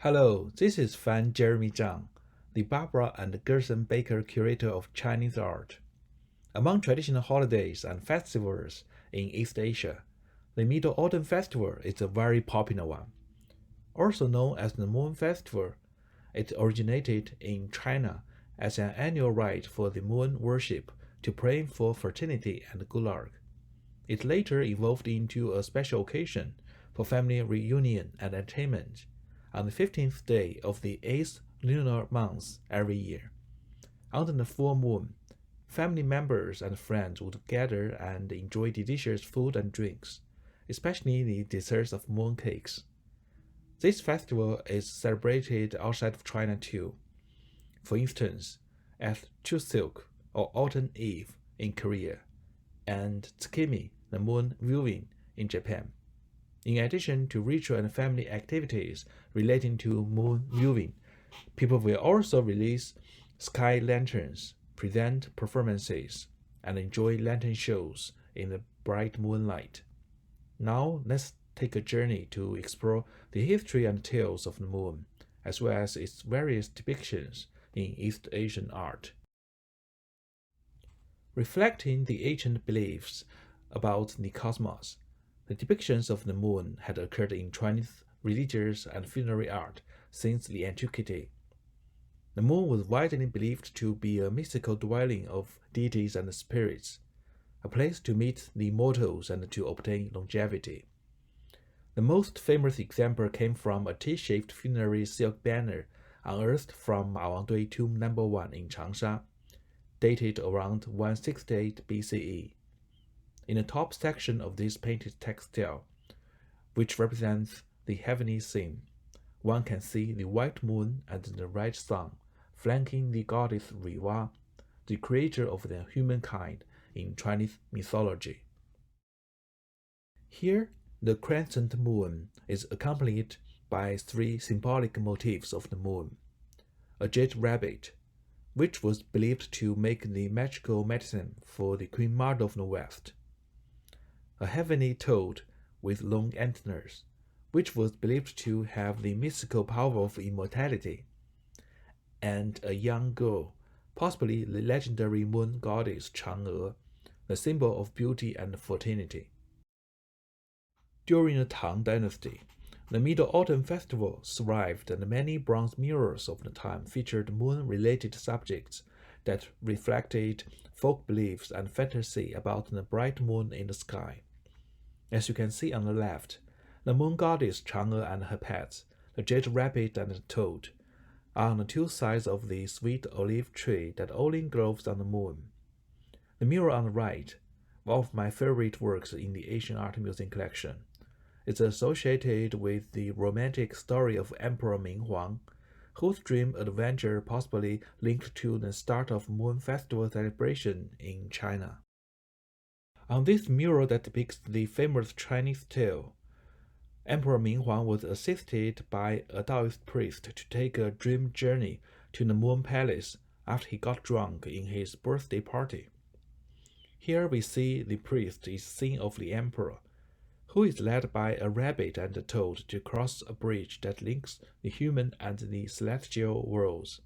Hello, this is fan Jeremy Zhang, the Barbara and Gerson Baker Curator of Chinese art. Among traditional holidays and festivals in East Asia, the Mid-Autumn Festival is a very popular one. Also known as the Moon Festival, it originated in China as an annual rite for the moon worship to pray for fertility and good luck. It later evolved into a special occasion for family reunion and entertainment on the 15th day of the 8th lunar month every year. Under the full moon, family members and friends would gather and enjoy delicious food and drinks, especially the desserts of moon cakes. This festival is celebrated outside of China too. For instance, at Chuseok or Autumn Eve in Korea, and Tsukimi, the moon viewing in Japan. In addition to ritual and family activities relating to moon viewing, people will also release sky lanterns, present performances, and enjoy lantern shows in the bright moonlight. Now let's take a journey to explore the history and tales of the moon, as well as its various depictions in East Asian art. Reflecting the ancient beliefs about the cosmos, the depictions of the moon had occurred in Chinese religious and funerary art since the antiquity. The moon was widely believed to be a mystical dwelling of deities and spirits, a place to meet the mortals and to obtain longevity. The most famous example came from a T-shaped funerary silk banner unearthed from Mawangdui Tomb No. 1 in Changsha, dated around 168 BCE. In the top section of this painted textile, which represents the heavenly scene, one can see the white moon and the red sun flanking the goddess Riwa, the creator of the humankind in Chinese mythology. Here, the crescent moon is accompanied by three symbolic motifs of the moon: a jade rabbit, which was believed to make the magical medicine for the Queen Mother of the West; a heavenly toad with long antlers, which was believed to have the mystical power of immortality; and a young girl, possibly the legendary moon goddess Chang'e, the symbol of beauty and fertility. During the Tang Dynasty, the Mid-Autumn Festival thrived, and many bronze mirrors of the time featured moon-related subjects that reflected folk beliefs and fantasy about the bright moon in the sky. As you can see on the left, the moon goddess Chang'e and her pets, the jade rabbit and the toad, are on the two sides of the sweet olive tree that only grows on the moon. The mirror on the right, one of my favorite works in the Asian Art Museum collection, is associated with the romantic story of Emperor Ming Huang, whose dream adventure possibly linked to the start of Moon Festival celebration in China. On this mural that depicts the famous Chinese tale, Emperor Ming Huang was assisted by a Taoist priest to take a dream journey to the Moon Palace after he got drunk in his birthday party. Here we see the priest is seen of the emperor, who is led by a rabbit and a toad to cross a bridge that links the human and the celestial worlds.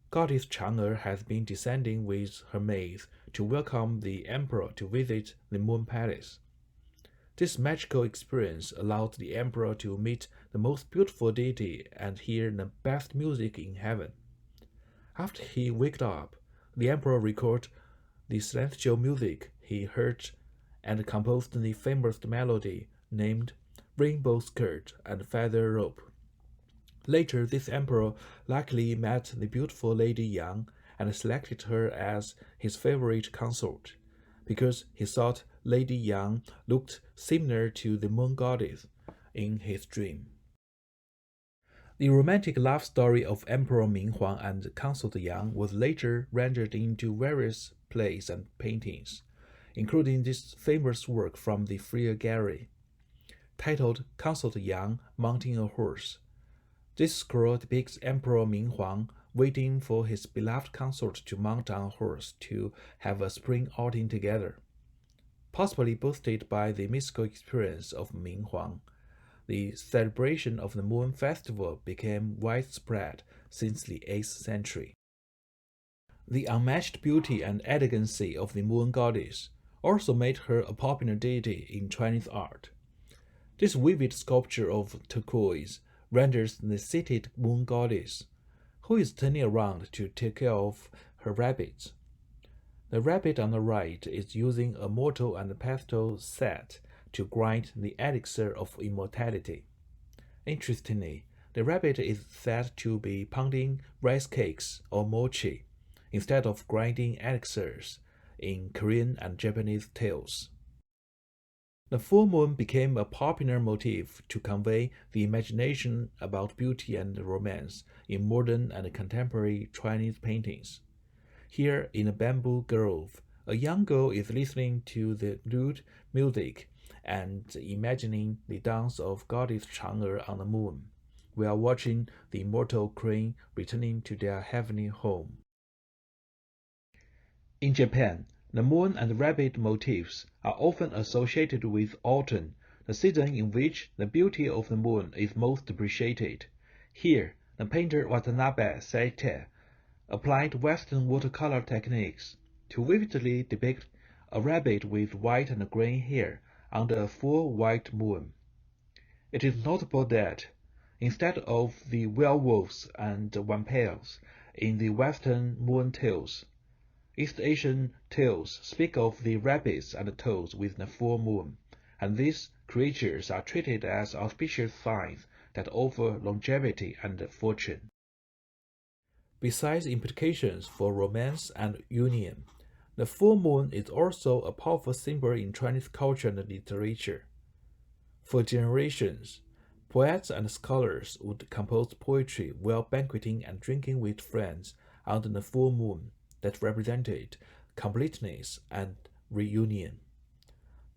Goddess Chang'e has been descending with her maids to welcome the emperor to visit the Moon Palace. This magical experience allowed the emperor to meet the most beautiful deity and hear the best music in heaven. After he waked up, the emperor recorded the celestial music he heard and composed the famous melody named Rainbow Skirt and Feather Rope. Later, this emperor likely met the beautiful Lady Yang and selected her as his favorite consort, because he thought Lady Yang looked similar to the moon goddess in his dream. The romantic love story of Emperor Ming Huang and Consort Yang was later rendered into various plays and paintings, including this famous work from the Freer Gallery, titled Consort Yang Mounting a Horse. This scroll depicts Emperor Ming Huang waiting for his beloved consort to mount on a horse to have a spring outing together. Possibly boosted by the mystical experience of Ming Huang, The celebration of the Moon Festival became widespread since the 8th century. The unmatched beauty and elegancy of the Moon Goddess also made her a popular deity in Chinese art. This vivid sculpture of turquoise renders the seated Moon Goddess, who is turning around to take care of her rabbits. The rabbit on the right is using a mortar and pestle set to grind the elixir of immortality. Interestingly, the rabbit is said to be pounding rice cakes or mochi instead of grinding elixirs in Korean and Japanese tales. The full moon became a popular motif to convey the imagination about beauty and romance in modern and contemporary Chinese paintings. Here in a bamboo grove, a young girl is listening to the lute music and imagining the dance of goddess Chang'e on the moon, while watching the immortal crane returning to their heavenly home. In Japan, the moon and rabbit motifs are often associated with autumn, the season in which the beauty of the moon is most appreciated. Here, the painter Watanabe Saite applied Western watercolor techniques to vividly depict a rabbit with white and gray hair under a full white moon. It is notable that, instead of the werewolves and vampires in the Western moon tales, East Asian tales speak of the rabbits and toads with the full moon, and these creatures are treated as auspicious signs that offer longevity and fortune. Besides implications for romance and union, the full moon is also a powerful symbol in Chinese culture and literature. For generations, poets and scholars would compose poetry while banqueting and drinking with friends under the full moon that represented completeness and reunion.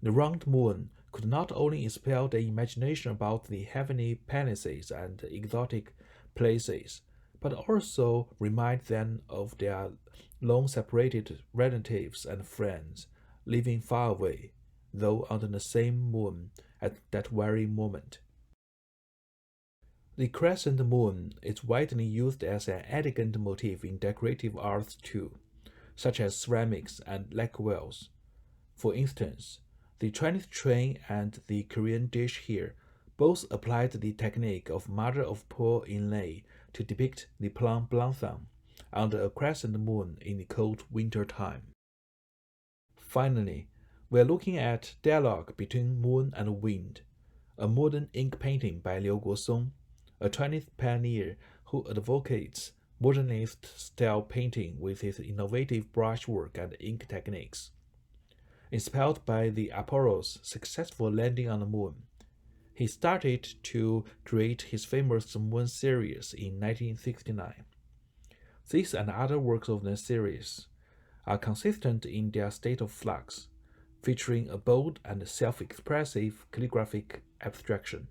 The round moon could not only inspire the imagination about the heavenly palaces and exotic places, but also remind them of their long separated relatives and friends living far away, though under the same moon at that very moment. The crescent moon is widely used as an elegant motif in decorative arts too, such as ceramics and lacquerware. For instance, the Chinese train and the Korean dish here both applied the technique of mother of pearl inlay to depict the plum blossom under a crescent moon in the cold winter time. Finally, we are looking at dialogue between moon and wind, a modern ink painting by Liu Guosong, a Chinese pioneer who advocates modernist-style painting with his innovative brushwork and ink techniques. Inspired by the Apollo's successful landing on the moon, he started to create his famous Moon series in 1969. These and other works of the series are consistent in their state of flux, featuring a bold and self-expressive calligraphic abstraction.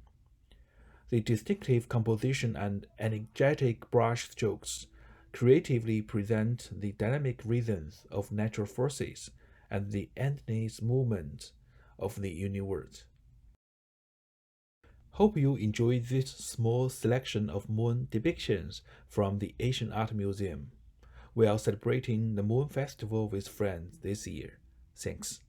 The distinctive composition and energetic brush strokes creatively present the dynamic rhythms of natural forces and the endless movement of the universe. Hope you enjoyed this small selection of moon depictions from the Asian Art Museum. We are celebrating the Moon Festival with friends this year. Thanks.